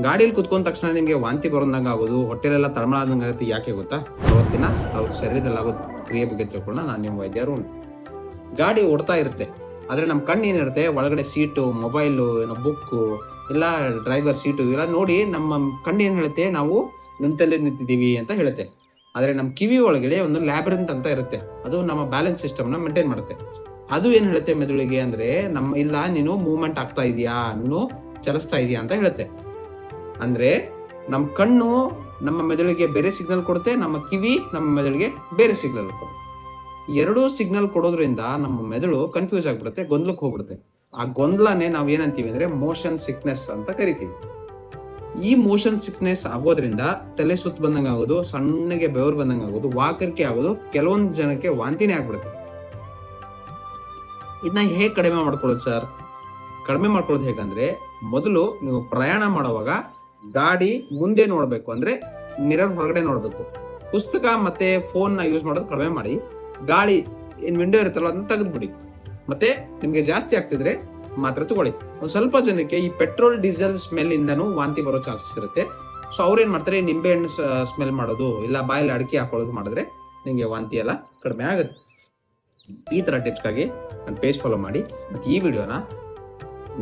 ಗಾಡಿಯಲ್ಲಿ ಕುತ್ಕೊಂಡ ತಕ್ಷಣ ನಿಮಗೆ ವಾಂತಿ ಬರೋದಂಗೆ ಆಗೋದು, ಹೊಟ್ಟೆಲೆಲ್ಲ ತಳಮಳ ಆದಂಗೆ ಆಗುತ್ತೆ. ಯಾಕೆ ಗೊತ್ತಾ? ಅವತ್ತಿನ ಅವ್ರ ಶರೀರದಲ್ಲಿ ಆಗೋ ಕ್ರಿಯೆ ಬಗ್ಗೆ ತಿಳ್ಕೊಳ್ಳೋಣ. ನಾನು ನಿಮ್ಮ ವೈದ್ಯರು. ಗಾಡಿ ಓಡ್ತಾ ಇರುತ್ತೆ, ಆದರೆ ನಮ್ಮ ಕಣ್ಣು ಏನಿರುತ್ತೆ ಒಳಗಡೆ ಸೀಟು, ಮೊಬೈಲು, ಏನೋ ಬುಕ್ಕು, ಇಲ್ಲ ಡ್ರೈವರ್ ಸೀಟು ಇವೆಲ್ಲ ನೋಡಿ ನಮ್ಮ ಕಣ್ಣು ಏನು ಹೇಳುತ್ತೆ, ನಾವು ನಿಂತಲ್ಲೇ ನಿಂತಿದ್ದೀವಿ ಅಂತ ಹೇಳುತ್ತೆ. ಆದರೆ ನಮ್ಮ ಕಿವಿ ಒಳಗಡೆ ಒಂದು ಲ್ಯಾಬ್ರಿಂತ್ ಅಂತ ಇರುತ್ತೆ, ಅದು ನಮ್ಮ ಬ್ಯಾಲೆನ್ಸ್ ಸಿಸ್ಟಮ್ನ ಮೇಂಟೈನ್ ಮಾಡುತ್ತೆ. ಅದು ಏನು ಹೇಳುತ್ತೆ ಮೆದುಳಿಗೆ ಅಂದರೆ, ಇಲ್ಲ ನೀನು ಮೂವ್ಮೆಂಟ್ ಆಗ್ತಾ ಇದೆಯಾ, ನೀನು ಚಲಿಸ್ತಾ ಇದೆಯಾ ಅಂತ ಹೇಳುತ್ತೆ. ಅಂದರೆ ನಮ್ಮ ಕಣ್ಣು ನಮ್ಮ ಮೆದುಳಿಗೆ ಬೇರೆ ಸಿಗ್ನಲ್ ಕೊಡುತ್ತೆ, ನಮ್ಮ ಕಿವಿ ನಮ್ಮ ಮೆದುಳಿಗೆ ಬೇರೆ ಸಿಗ್ನಲ್ ಕೊಡುತ್ತೆ. ಎರಡೂ ಸಿಗ್ನಲ್ ಕೊಡೋದ್ರಿಂದ ನಮ್ಮ ಮೆದುಳು ಕನ್ಫ್ಯೂಸ್ ಆಗಿಬಿಡುತ್ತೆ, ಗೊಂದಲಕ್ಕೆ ಹೋಗ್ಬಿಡುತ್ತೆ. ಆ ಗೊಂದಲನೇ ನಾವು ಏನಂತೀವಿ ಅಂದರೆ ಮೋಷನ್ ಸಿಕ್ನೆಸ್ ಅಂತ ಕರಿತೀವಿ. ಈ ಮೋಷನ್ ಸಿಕ್ನೆಸ್ ಆಗೋದ್ರಿಂದ ತಲೆ ಸುತ್ತ ಬಂದಂಗೆ ಆಗೋದು, ಸಣ್ಣಗೆ ಬೆವರು ಬಂದಂಗೆ ಆಗೋದು, ವಾಕರಿಕೆ ಆಗೋದು, ಕೆಲವೊಂದು ಜನಕ್ಕೆ ವಾಂತಿನೇ ಆಗ್ಬಿಡುತ್ತೆ. ಇದನ್ನ ಹೇಗೆ ಕಡಿಮೆ ಮಾಡ್ಕೊಳ್ಳೋದು ಸರ್? ಕಡಿಮೆ ಮಾಡ್ಕೊಳ್ಳೋದು ಹೇಗಂದ್ರೆ, ಮೊದಲು ನೀವು ಪ್ರಯಾಣ ಮಾಡುವಾಗ ಗಾಡಿ ಮುಂದೆ ನೋಡಬೇಕು, ಅಂದ್ರೆ ಮಿರರ್ ಹೊರಗಡೆ ನೋಡಬೇಕು. ಪುಸ್ತಕ ಮತ್ತೆ ಫೋನ್ನ ಯೂಸ್ ಮಾಡೋದು ಕಡಿಮೆ ಮಾಡಿ, ಗಾಳಿ ಏನು ವಿಂಡೋ ಇರುತ್ತಲ್ಲ ಅದನ್ನ ತೆಗೆದ್ಬಿಡಿ. ಮತ್ತೆ ನಿಮಗೆ ಜಾಸ್ತಿ ಆಗ್ತಿದ್ರೆ ಮಾತ್ರ ತಗೊಳ್ಳಿ. ಒಂದು ಸ್ವಲ್ಪ ಜನಕ್ಕೆ ಈ ಪೆಟ್ರೋಲ್ ಡೀಸೆಲ್ ಸ್ಮೆಲ್ ಇಂದನೂ ವಾಂತಿ ಬರೋ ಚಾನ್ಸಸ್ ಇರುತ್ತೆ. ಸೊ ಅವ್ರೇನ್ ಮಾಡ್ತಾರೆ, ನಿಂಬೆ ಹಣ್ಣು ಸ್ಮೆಲ್ ಮಾಡೋದು, ಇಲ್ಲ ಬಾಯಲ್ಲಿ ಅಡಿಕೆ ಹಾಕೊಳ್ಳೋದು ಮಾಡಿದ್ರೆ ನಿಮಗೆ ವಾಂತಿ ಎಲ್ಲ ಕಡಿಮೆ ಆಗುತ್ತೆ. ಈ ಥರ ಟಿಪ್ಸ್ಗಾಗಿ ನನ್ನ ಪೇಜ್ ಫಾಲೋ ಮಾಡಿ. ಮತ್ತು ಈ ವಿಡಿಯೋನ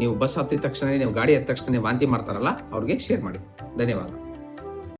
ನೀವು ಬಸ್ ಹತ್ತಿದ ತಕ್ಷಣ, ನೀವು ಗಾಡಿ ಹತ್ತಿದ ತಕ್ಷಣ ವಾಂತಿ ಮಾಡ್ತಾರಲ್ಲ ಅವ್ರಿಗೆ ಶೇರ್ ಮಾಡಿ. ಧನ್ಯವಾದ.